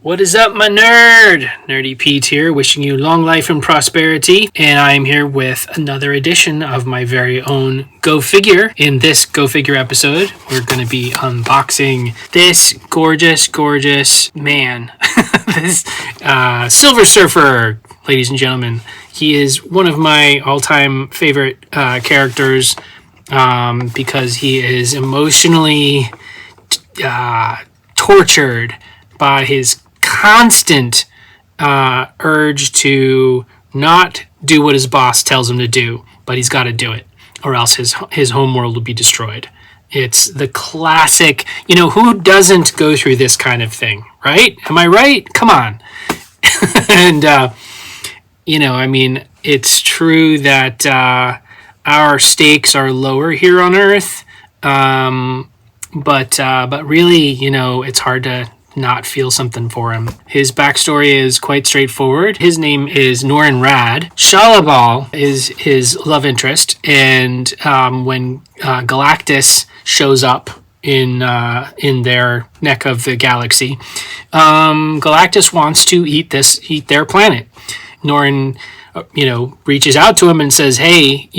What is up, my nerd? Nerdy Pete here, wishing you long life and prosperity. And I'm here with another edition of my very own Go Figure. In this Go Figure episode, we're going to be unboxing this gorgeous man. This Silver Surfer, ladies and gentlemen. He is one of my all-time favorite characters because he is emotionally tortured by his constant urge to not do what his boss tells him to do, but he's got to do it, or else his home world will be destroyed. It's the classic, who doesn't go through this kind of thing, right? Am I right? Come on. And, it's true that our stakes are lower here on Earth, but really, it's hard to not feel something for him. His backstory is quite straightforward. His name is Norrin Radd. Shalabal is his love interest, and when Galactus shows up in their neck of the galaxy, Galactus wants to eat their planet. Norrin, reaches out to him and says, "Hey,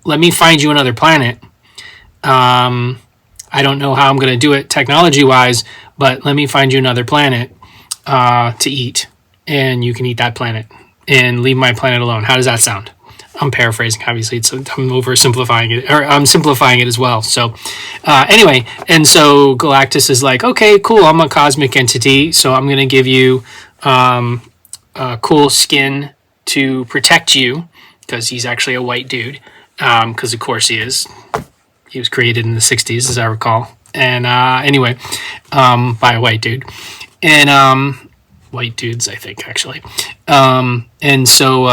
let me find you another planet. I don't know how I'm going to do it technology-wise, but let me find you another planet to eat, and you can eat that planet and leave my planet alone." How does that sound? I'm paraphrasing, obviously. I'm oversimplifying it, or I'm simplifying it as well. So anyway, and so Galactus is like, "Okay, cool, I'm a cosmic entity, so I'm going to give you a cool skin to protect you," because he's actually a white dude, because of course he is. He was created in the 60s, as I recall. And anyway, by a white dude. And white dudes, I think, actually. And so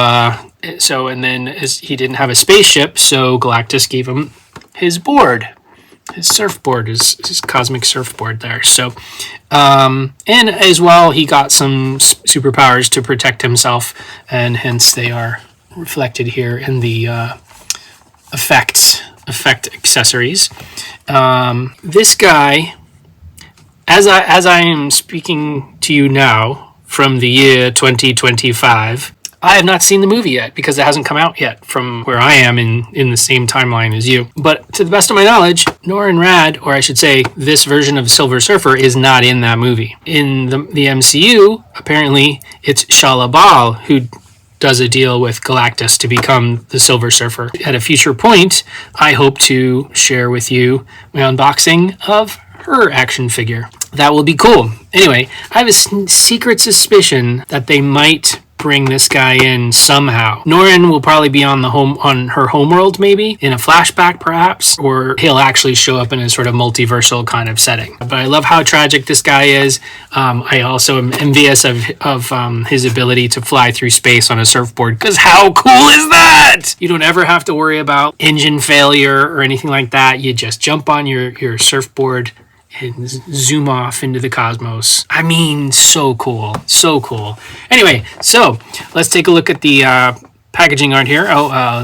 then as he didn't have a spaceship, so Galactus gave him his board. His surfboard, his cosmic surfboard there. So, and as well, he got some superpowers to protect himself, and hence they are reflected here in the effect accessories. This guy, as I am speaking to you now from the year 2025, I have not seen the movie yet because it hasn't come out yet from where I am in the same timeline as you. But to the best of my knowledge, Norrin Radd, or I should say this version of Silver Surfer, is not in that movie. In the MCU, apparently it's Shalabal who does a deal with Galactus to become the Silver Surfer. At a future point, I hope to share with you my unboxing of her action figure. That will be cool. Anyway, I have a secret suspicion that they might bring this guy in somehow. Norrin will probably be on her homeworld, maybe in a flashback perhaps, or he'll actually show up in a sort of multiversal kind of setting. But I love how tragic this guy is. I also am envious of his ability to fly through space on a surfboard, because how cool is that? You don't ever have to worry about engine failure or anything like that. You just jump on your surfboard and zoom off into the cosmos. I mean, so cool. So cool. Anyway, so let's take a look at the packaging art here.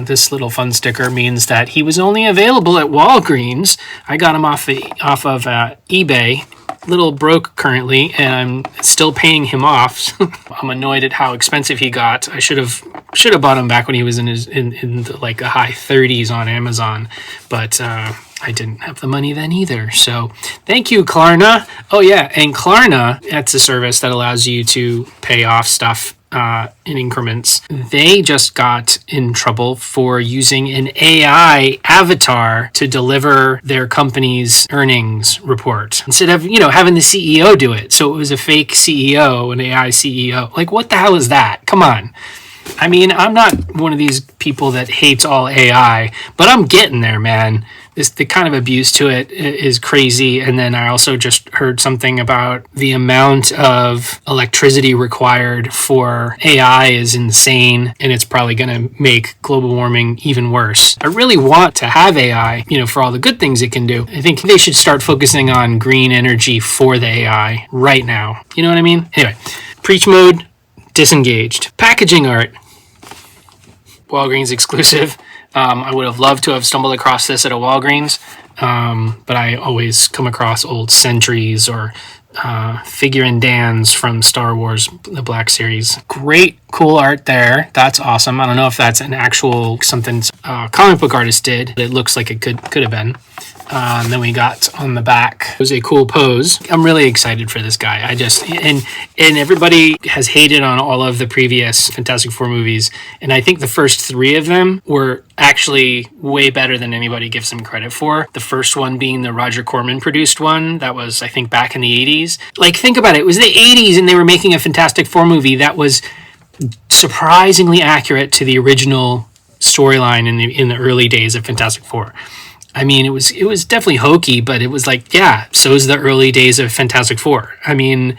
This little fun sticker means that he was only available at Walgreens. I got him off of eBay. Little broke currently, and I'm still paying him off. I'm annoyed at how expensive he got. I should have bought him back when he was in the high 30s on Amazon, but I didn't have the money then either. So thank you, Klarna. Oh yeah, and Klarna, that's a service that allows you to pay off stuff in increments. They just got in trouble for using an AI avatar to deliver their company's earnings report instead of having the CEO do it. So it was a fake CEO, an AI CEO. Like, what the hell is that? Come on. I mean, I'm not one of these people that hates all AI, but I'm getting there, man. The kind of abuse to it is crazy. And then I also just heard something about the amount of electricity required for AI is insane, and it's probably going to make global warming even worse. I really want to have AI, for all the good things it can do. I think they should start focusing on green energy for the AI right now. You know what I mean? Anyway, preach mode, disengaged. Packaging art. Walgreens exclusive. I would have loved to have stumbled across this at a Walgreens, but I always come across old Sentries or figure and Dan's from Star Wars, the Black Series. Great, cool art there. That's awesome. I don't know if that's an actual something comic book artist did. It looks like it could have been. And then we got on the back, it was a cool pose. I'm really excited for this guy. And everybody has hated on all of the previous Fantastic Four movies. And I think the first 3 of them were actually way better than anybody gives them credit for. The first one being the Roger Corman produced one. That was, I think, back in the 80s. Like, think about it. It was the 80s and they were making a Fantastic Four movie that was surprisingly accurate to the original storyline in the early days of Fantastic Four. I mean, it was definitely hokey, but it was like, yeah, so's the early days of Fantastic Four. I mean,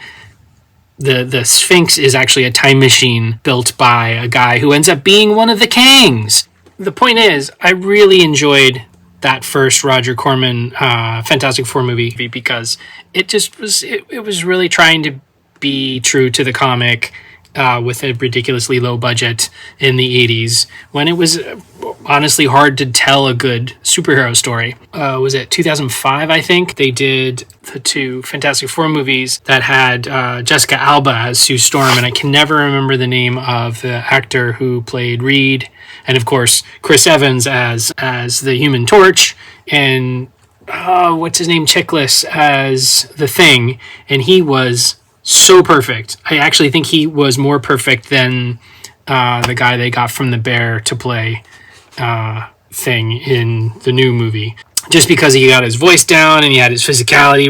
the Sphinx is actually a time machine built by a guy who ends up being one of the Kangs. The point is, I really enjoyed that first Roger Corman Fantastic Four movie because it just was, it was really trying to be true to the comic with a ridiculously low budget in the 80s when it was honestly hard to tell a good superhero story. Was it 2005, I think? They did the 2 Fantastic Four movies that had Jessica Alba as Sue Storm, and I can never remember the name of the actor who played Reed, and of course Chris Evans as the Human Torch, and what's his name, Chiklis as the Thing, and he was so perfect. I actually think he was more perfect than the guy they got from The Bear to play Thing in the new movie. Just because he got his voice down and he had his physicality,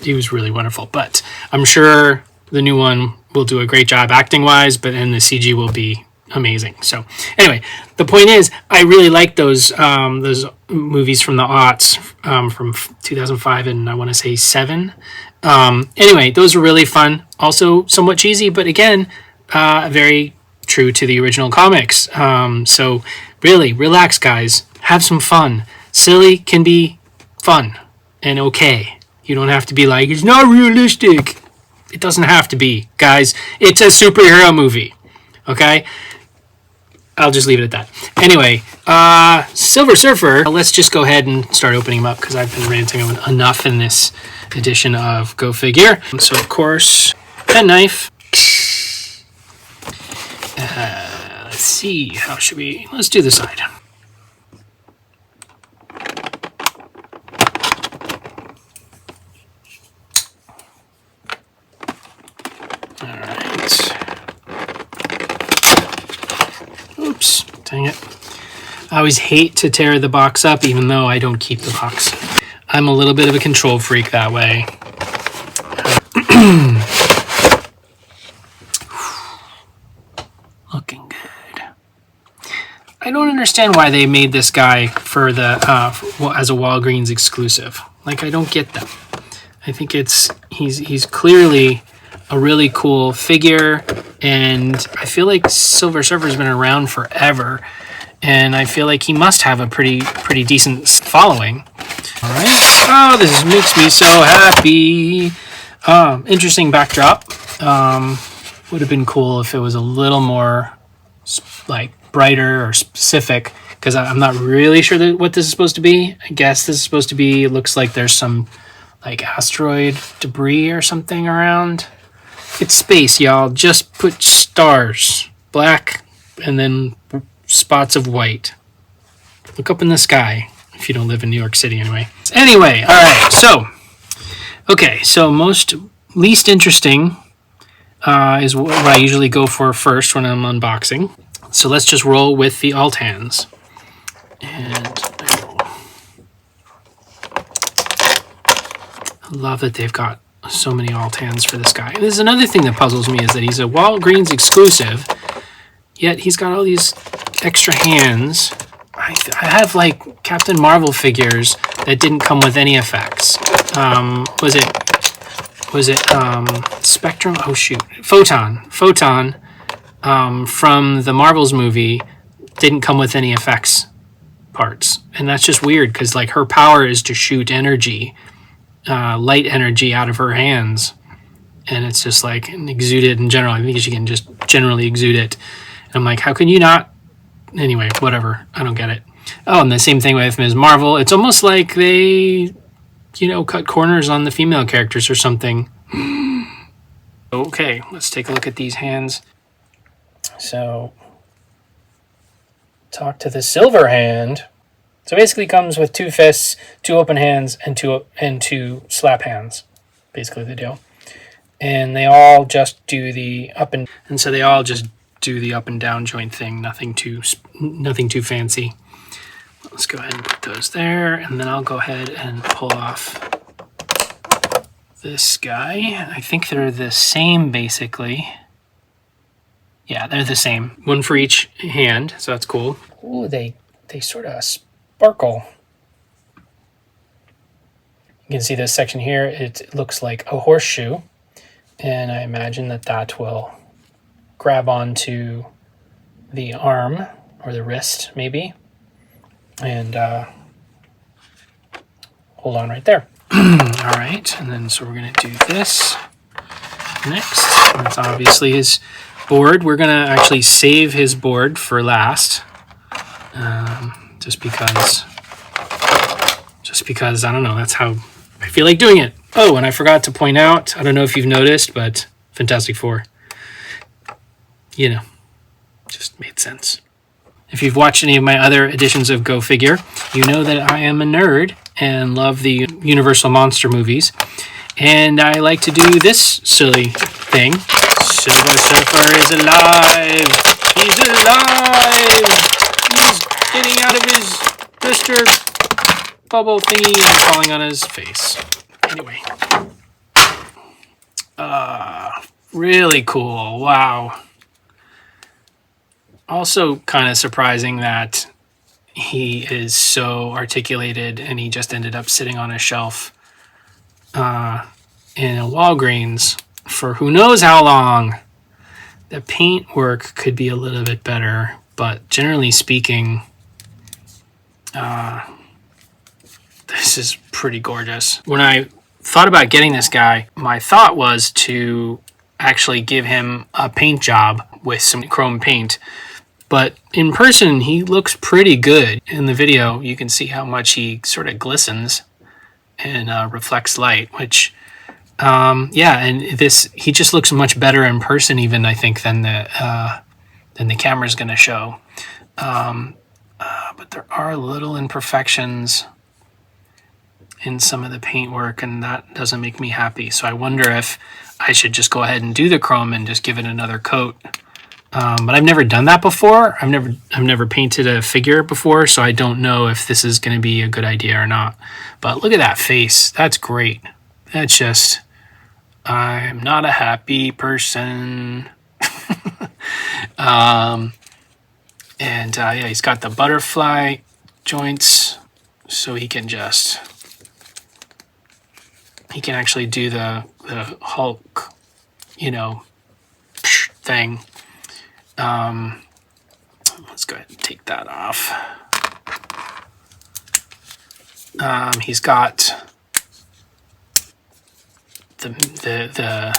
he was really wonderful. But I'm sure the new one will do a great job acting wise, and the CG will be amazing. So anyway, the point is, I really like those movies from the aughts, from 2005 and I want to say 7. Anyway, those were really fun. Also somewhat cheesy, but again, very true to the original comics. So really, relax, guys. Have some fun. Silly can be fun and okay. You don't have to be like, it's not realistic. It doesn't have to be, guys. It's a superhero movie. Okay? I'll just leave it at that. Anyway, Silver Surfer, let's just go ahead and start opening them up because I've been ranting enough in this edition of Go Figure. So, of course, penknife. Let's see, let's do the side. All right. Oops, dang it. I always hate to tear the box up, even though I don't keep the box. I'm a little bit of a control freak that way. Looking good. I don't understand why they made this guy for the as a Walgreens exclusive. Like, I don't get them. I think he's clearly a really cool figure, and I feel like Silver Surfer's been around forever, and I feel like he must have a pretty decent following. All right. Oh, this makes me so happy. Interesting backdrop. Would have been cool if it was a little more like brighter or specific, because I'm not really sure what this is supposed to be. I guess this is supposed to be, it looks like there's some like asteroid debris or something around. It's space, y'all. Just put stars, black, and then spots of white. Look up in the sky if you don't live in New York City anyway. Anyway, all right. So least interesting is what I usually go for first when I'm unboxing. So let's just roll with the alt hands. And I love that they've got so many alt hands for this guy. And this is another thing that puzzles me, is that he's a Walgreens exclusive, yet he's got all these extra hands. I have like Captain Marvel figures that didn't come with any effects. Was it Spectrum? Oh shoot, Photon from the Marvels movie didn't come with any effects parts, and that's just weird because like her power is to shoot energy, light energy out of her hands, and it's just like exude it in general. I think she can just generally exude it. And I'm like, how can you not? Anyway, whatever. I don't get it. Oh, and the same thing with Ms. Marvel. It's almost like they, cut corners on the female characters or something. Okay, let's take a look at these hands. So, talk to the silver hand. So basically comes with 2 fists, 2 open hands, and two slap hands. Basically the deal. And they all just do the up and so they all just do the up and down joint thing. Nothing too fancy. Let's go ahead and put those there, and then I'll go ahead and pull off this guy. I think they're the same basically. Yeah, they're the same. One for each hand, so that's cool. Ooh, they sort of sparkle. You can see this section here. It looks like a horseshoe, and I imagine that will grab onto the arm or the wrist maybe, and hold on right there. All right, and then so we're going to do this next. That's obviously his board. We're going to actually save his board for last, just because I don't know, that's how I feel like doing it. Oh, and I forgot to point out, I don't know if you've noticed, but Fantastic Four, just made sense. If you've watched any of my other editions of Go Figure, you know that I am a nerd and love the Universal Monster movies. And I like to do this silly thing. Silver Surfer is alive! He's alive! He's getting out of his blister bubble thingy and falling on his face. Anyway. Really cool. Wow. Also kind of surprising that he is so articulated and he just ended up sitting on a shelf in a Walgreens for who knows how long. The paint work could be a little bit better, but generally speaking, this is pretty gorgeous. When I thought about getting this guy, my thought was to actually give him a paint job with some chrome paint. But in person, he looks pretty good. In the video, you can see how much he sort of glistens and reflects light, which, and he just looks much better in person even, I think, than the camera's going to show. But there are little imperfections in some of the paintwork, and that doesn't make me happy. So I wonder if I should just go ahead and do the chrome and just give it another coat. But I've never done that before. I've never painted a figure before, so I don't know if this is going to be a good idea or not. But look at that face. That's great. That's just, I'm not a happy person. He's got the butterfly joints, so he can actually do the Hulk, thing. Let's go ahead and take that off. He's got the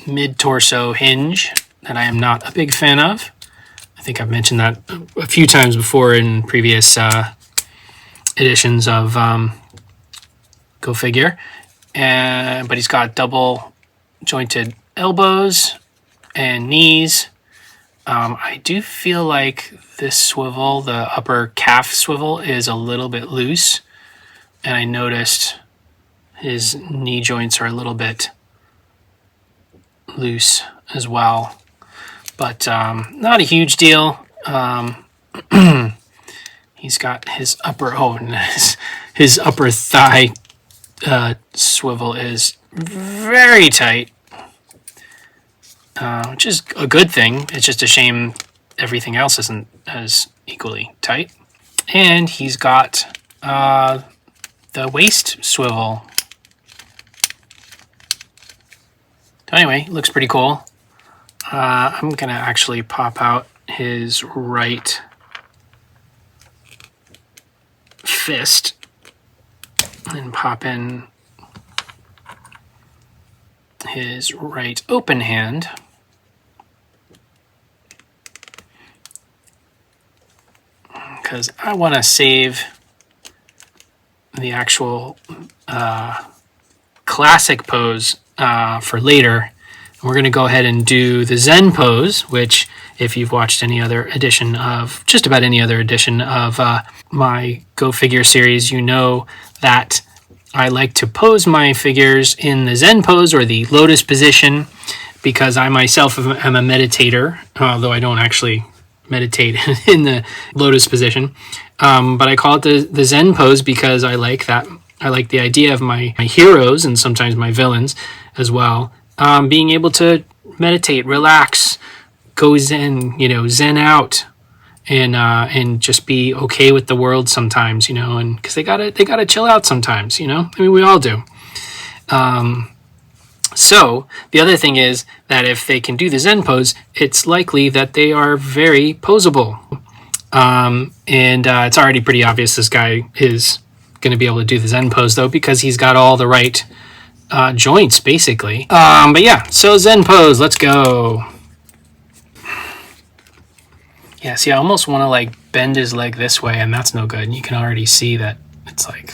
mid-torso hinge that I am not a big fan of. I think I've mentioned that a few times before in previous editions of Go Figure. But he's got double jointed elbows and knees. I do feel like this swivel, the upper calf swivel, is a little bit loose. And I noticed his knee joints are a little bit loose as well. But not a huge deal. He's got his his upper thigh swivel is very tight. Which is a good thing. It's just a shame everything else isn't as equally tight. And he's got the waist swivel. So anyway, looks pretty cool. I'm going to actually pop out his right fist and pop in his right open hand. Because I want to save the actual classic pose for later. We're going to go ahead and do the Zen pose, which if you've watched any other edition of, just about any other edition of my Go Figure series, you know that I like to pose my figures in the Zen pose or the lotus position because I myself am a meditator, although I don't actually meditate in the lotus position. But I call it the Zen pose because I like that. I like the idea of my heroes and sometimes my villains as well, being able to meditate, relax, go zen, zen out, and just be okay with the world sometimes, and because they gotta chill out sometimes, I mean, we all do. So the other thing is that if they can do the Zen pose, it's likely that they are very poseable. And it's already pretty obvious this guy is going to be able to do the Zen pose, though, because he's got all the right joints, basically. But yeah, so Zen pose, let's go. Yeah, see, I almost want to, like, bend his leg this way, and that's no good. And you can already see that it's like,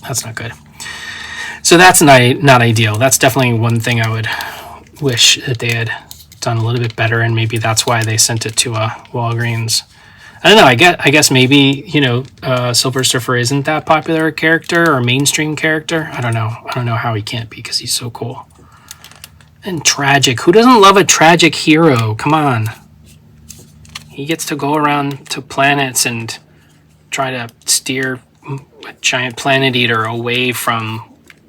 that's not good. So that's not ideal. That's definitely one thing I would wish that they had done a little bit better, and maybe that's why they sent it to Walgreens. I don't know. I guess maybe Silver Surfer isn't that popular a character or mainstream character. I don't know. I don't know how he can't be because he's so cool and tragic. Who doesn't love a tragic hero? Come on. He gets to go around to planets and try to steer a giant planet eater away from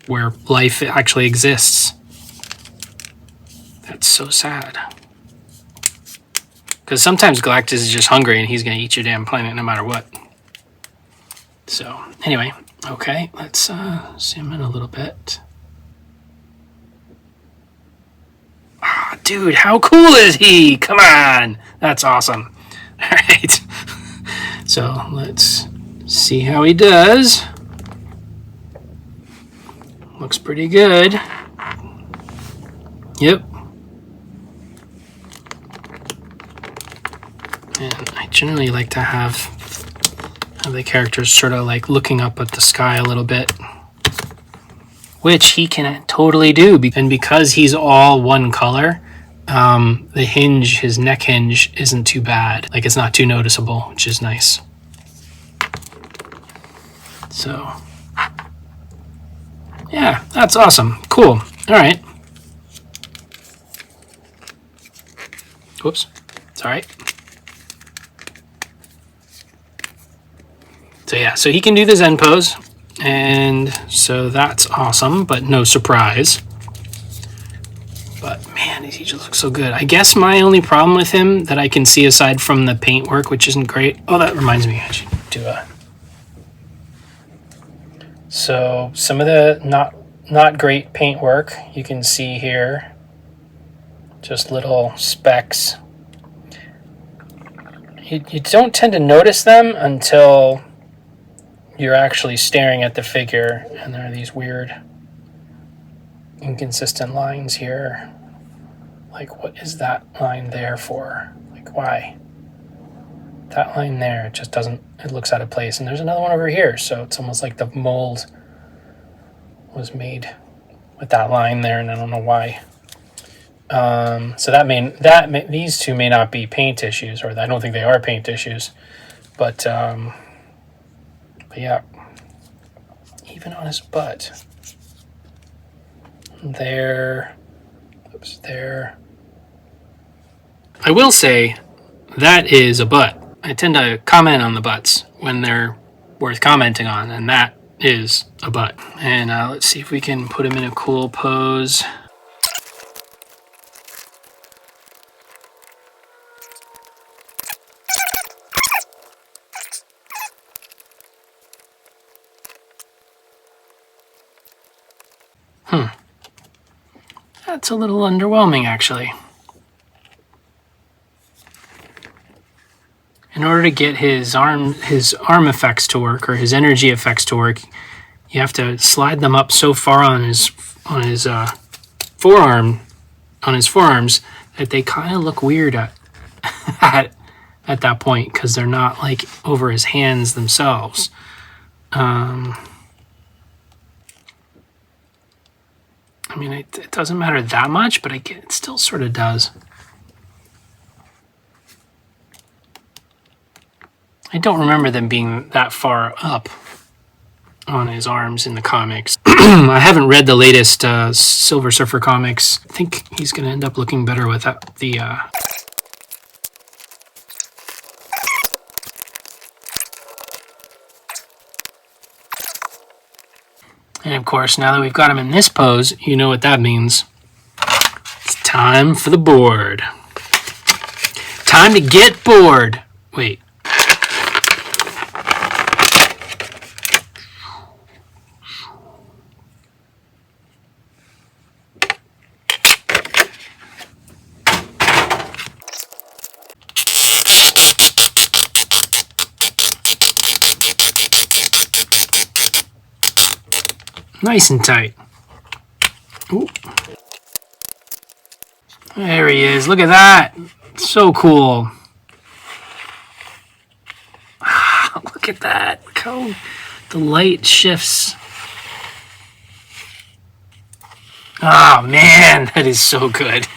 where life actually exists. That's so sad. Because sometimes Galactus is just hungry and he's going to eat your damn planet no matter what. So, anyway, okay, let's zoom in a little bit. Ah, dude, how cool is he? Come on! That's awesome. All right. So, let's see how he does. Looks pretty good. Yep. And I generally like to have the characters sort of like looking up at the sky a little bit, which he can totally do. And because he's all one color, the hinge, his neck hinge, isn't too bad. Like, it's not too noticeable, which is nice. So, yeah, that's awesome. Cool. All right. Whoops. It's all right. So yeah, so he can do the Zen pose, and so that's awesome, but no surprise. But man, he just looks so good. I guess my only problem with him that I can see aside from the paint work, which isn't great. Oh, that reminds me, I should do a... So some of the not great paint work you can see here, just little specks. You don't tend to notice them until you're actually staring at the figure, and there are these weird inconsistent lines here. Like, what is that line there for? Like, why? That line there, it just doesn't, it looks out of place. And there's another one over here, so it's almost like the mold was made with that line there, and I don't know why. So these two may not be paint issues, or I don't think they are paint issues, but yeah, even on his butt, there, oops, there. I will say that is a butt. I tend to comment on the butts when they're worth commenting on, and that is a butt. And let's see if we can put him in a cool pose. That's a little underwhelming, actually. In order to get his arm effects to work, or his energy effects to work, you have to slide them up so far on his forearms that they kind of look weird at that point, because they're not like over his hands themselves. I mean, it doesn't matter that much, but it still sort of does. I don't remember them being that far up on his arms in the comics. I haven't read the latest Silver Surfer comics. I think he's going to end up looking better without the... And of course, now that we've got him in this pose, you know what that means. It's time for the board. Time to get bored. Wait. Nice and tight. Ooh. There he is. Look at that. So cool. Look at that. Look how the light shifts. Oh, man. That is so good.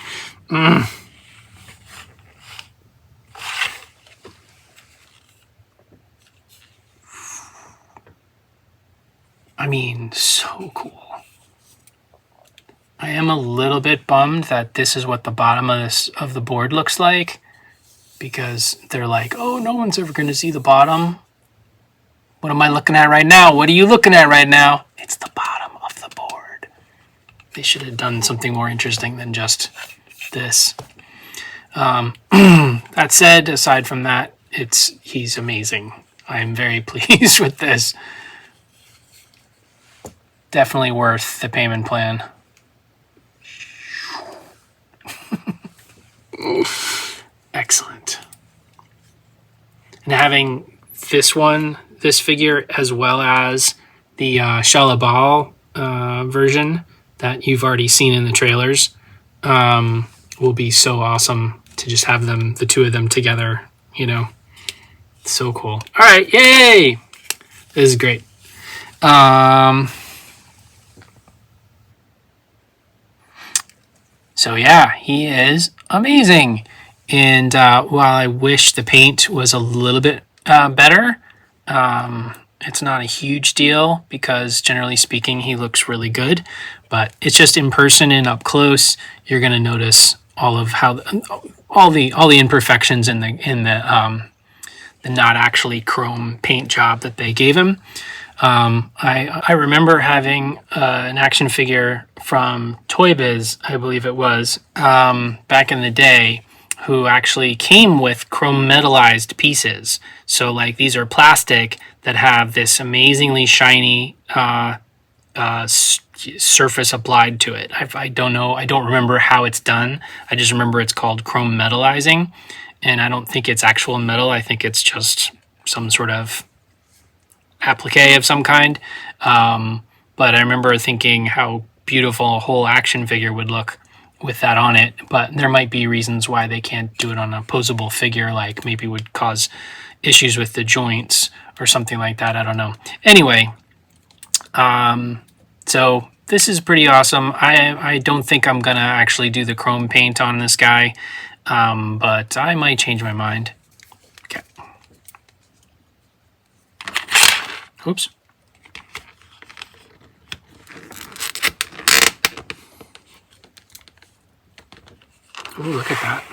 I mean, so cool. I am a little bit bummed that this is what the bottom of the board looks like, because they're like, oh, no one's ever going to see the bottom. What am I looking at right now? What are you looking at right now? It's the bottom of the board. They should have done something more interesting than just this. That said, aside from that, he's amazing. I'm very pleased with this. Definitely worth the payment plan. Excellent. And having this figure, as well as the Shalabal version that you've already seen in the trailers, will be so awesome to just have the two of them together, you know. So cool. All right, yay! This is great. So yeah, he is amazing. And while I wish the paint was a little bit better, it's not a huge deal because generally speaking, he looks really good. But it's just in person and up close, you're going to notice all the imperfections in the not actually chrome paint job that they gave him. I remember having an action figure from Toy Biz, I believe it was, back in the day, who actually came with chrome metallized pieces. So like these are plastic that have this amazingly shiny surface applied to it. I don't know. I don't remember how it's done. I just remember it's called chrome metallizing. And I don't think it's actual metal. I think it's just some sort of applique of some kind. But I remember thinking how beautiful a whole action figure would look with that on it. But there might be reasons why they can't do it on a posable figure, like maybe would cause issues with the joints or something like that. I don't know. Anyway, so this is pretty awesome. I don't think I'm going to actually do the chrome paint on this guy, but I might change my mind. Okay. Oops. Ooh, look at that.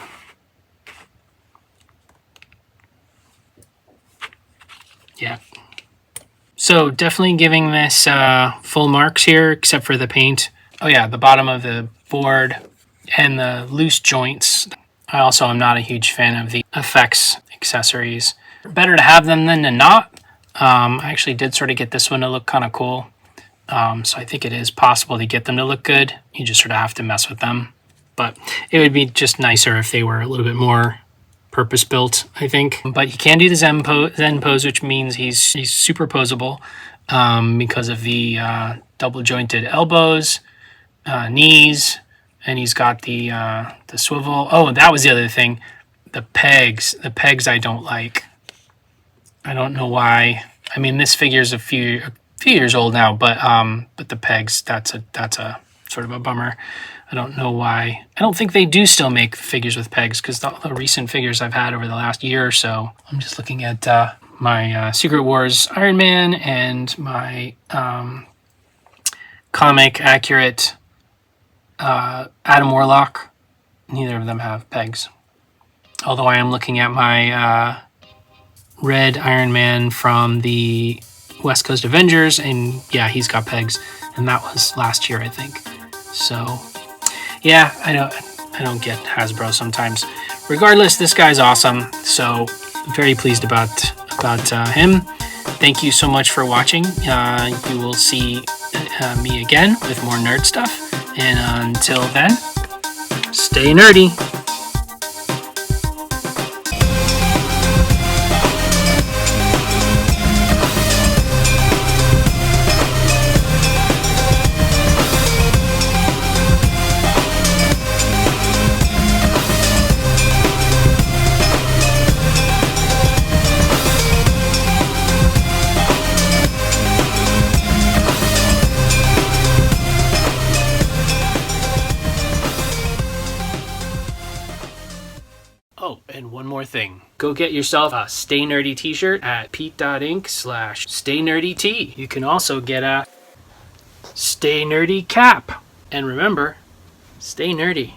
Yeah. So definitely giving this full marks here, except for the paint. Oh yeah, the bottom of the board and the loose joints. I also am not a huge fan of the effects accessories. Better to have them than to not. I actually did sort of get this one to look kind of cool. So I think it is possible to get them to look good. You just sort of have to mess with them. But it would be just nicer if they were a little bit more purpose-built, I think. But you can do the Zen pose, which means he's superposable because of the double-jointed elbows, knees, and he's got the swivel. Oh, that was the other thing. The pegs. The pegs I don't like. I don't know why. I mean, this figure's a few years old now, but the pegs, that's a sort of a bummer. I don't know why. I don't think they do still make figures with pegs, because the recent figures I've had over the last year or so, I'm just looking at my Secret Wars Iron Man and my comic accurate Adam Warlock. Neither of them have pegs. Although I am looking at my red Iron Man from the West Coast Avengers, and yeah, he's got pegs, and that was last year, I think. So yeah, I don't get Hasbro sometimes. Regardless, this guy's awesome, so very pleased about him. Thank you so much for watching. You will see me again with more nerd stuff, and until then, stay nerdy. Oh, and one more thing. Go get yourself a Stay Nerdy t-shirt at Pete.ink/StayNerdyT. You can also get a Stay Nerdy cap. And remember, stay nerdy.